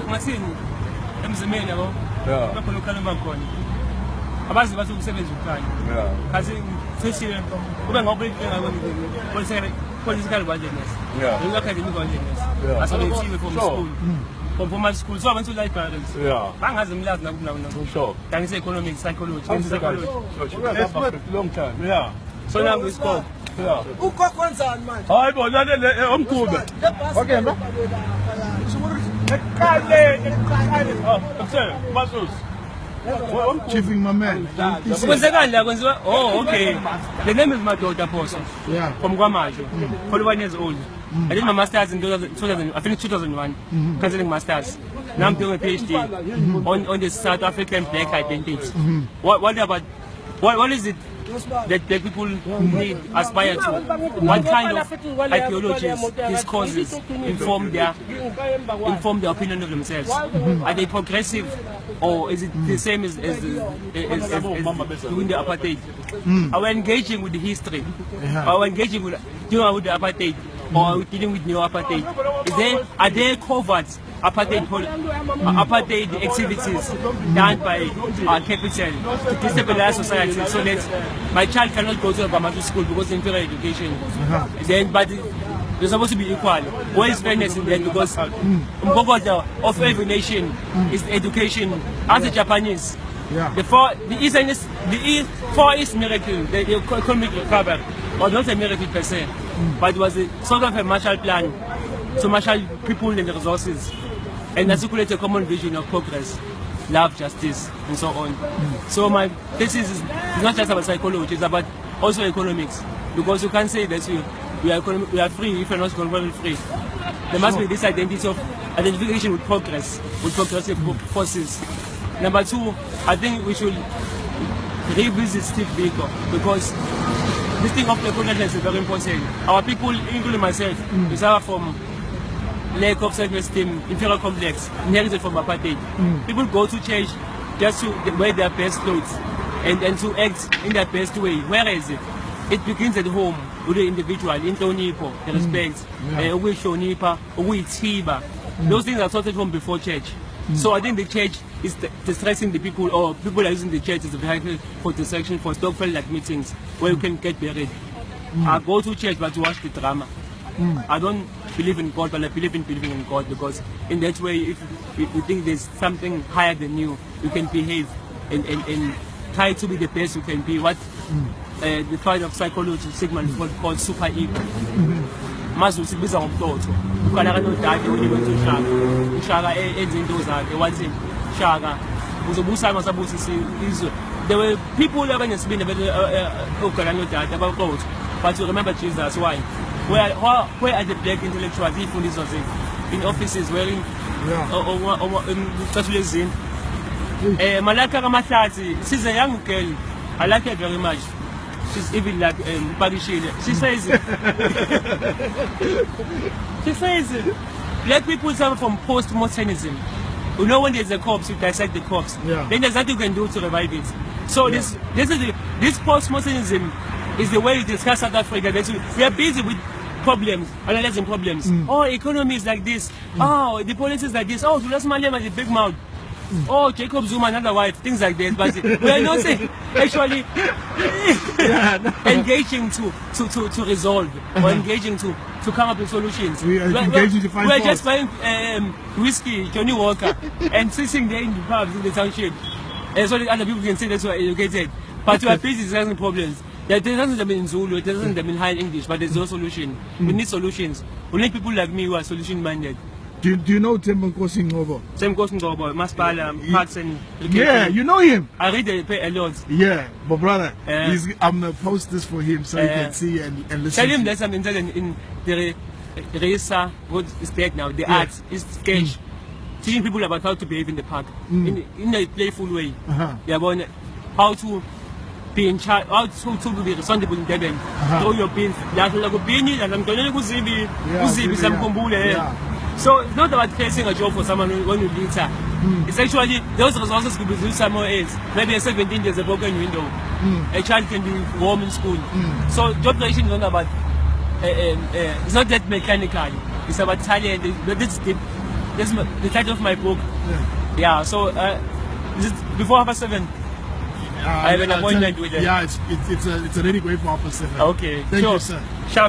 ngathini emzimeni yabo lapho lokhaluma khona abazi bathi umsebenzi ukhanya kasi sesile ube ngobuyinga political wilderness academic wilderness asebenzile from school from formal school so abantu life balance bangazi imlazi nakunawo ngise economic psychology long time so now we spoke ukhokho wenzani manje hayi bona le omkhulu okay mba eqale Masus Chiefing my man. Oh, okay. The name is Madoda Poso. Yeah. From Guamajo. 41 years old. I did my master's in 2000. I finished 2001. Counseling masters. Now I'm doing a PhD on the South African black identity. What is it that the people need aspire to? What kind of ideologies these causes inform their opinion of themselves? Are they progressive, or is it the same as doing the apartheid? Are we engaging with the history? Are we engaging with dealing with the apartheid, or are we dealing with neo-apartheid? Are there covert apartheid activities done by our capital to destabilize society so that my child cannot go to a Bamatu school because of inferior education? But they're supposed to be equal. Where is fairness in that? Because of every nation is education. As the Japanese, the Far East miracle, the economic recovery, was not a miracle per se, but it was a sort of a Marshall Plan to marshal people and the resources and articulate a common vision of progress, love, justice, and so on. So my thesis is not just about psychology, it's about also economics, because you can't say that we are free if we're not economically free. There must be this identity of identification with progress, with progressive forces. Number two, I think we should revisit Steve Biko, because this thing of the progress is very important. Our people, including myself, we suffer from lack of self-esteem, inferior complex, inherited from apartheid. People go to church just to wear their best clothes and to act in their best way. Where is it? It begins at home with the individual, intonipo, the respect, those things are sorted from before church. So I think the church is distressing the people, or people are using the church as a vehicle for distraction, for Stokvel-like meetings where you can get buried. I go to church but to watch the drama. I don't believe in God, but I believe in believing in God, because in that way, if you think there's something higher than you, you can behave and try to be the best you can be. What the fight of psychology, Sigmund called super ego. Mazu sibiza ngomhlotho. Ukala no dade uyiwenza ushaka. Ushaka enza into zakhe wathi shaka uzobusa ngasabusi izwe. There were people abanye sibinde ukala no dade abaxotho. But you remember Jesus, why? Where are the black intellectuals? In offices wearing Malaka Ramatati, she's a young girl. I like her very much. She's even like Parishile. She says black people suffer from postmodernism. You know, when there's a corpse, you dissect the corpse. Then there's nothing you can do to revive it. So this postmodernism is the way you discuss South Africa. We are busy with problems, analyzing problems. Oh, economy is like this. Oh, the policy is like this. Oh, Julius Malema has a big mouth. Oh, Jacob Zuma, another wife, things like that. But we are not actually engaging to resolve, or engaging to come up with solutions. We are engaging to find We are just buying whiskey, Johnny Walker, and sitting there in the pubs in the township. And so that other people can say that we are educated. But we are busy discussing problems. There doesn't mean in Zulu, it doesn't mean high English, but there's no solution. We need solutions. We need people like me who are solution-minded. Do you know Tembo Nkosi Ngobo? Tembo Nkosi Ngobo, Maspala, Parks and... Yeah, you know him. I read a lot. Yeah, but brother, I'm going to post this for him so he can see and listen. Tell him there's something in the Reisa, what is that now, the art, is sketch. Teaching people about how to behave in the park, in a playful way. They are going how to be in charge, how to be responsible in Durban. Throw your pins. So it's not about creating a job for someone when you leave her. It's actually those resources could be used somewhere else. Maybe a 17 there's a broken window. A child can be warm in school. So job creation is not about it's not that mechanical. It's about talent. It's this is the title of my book. Yeah, so is it before 7:30? I have an appointment with them. Yeah, it's already going for 7:30. Okay, Thank sure. you, sir. Sharp.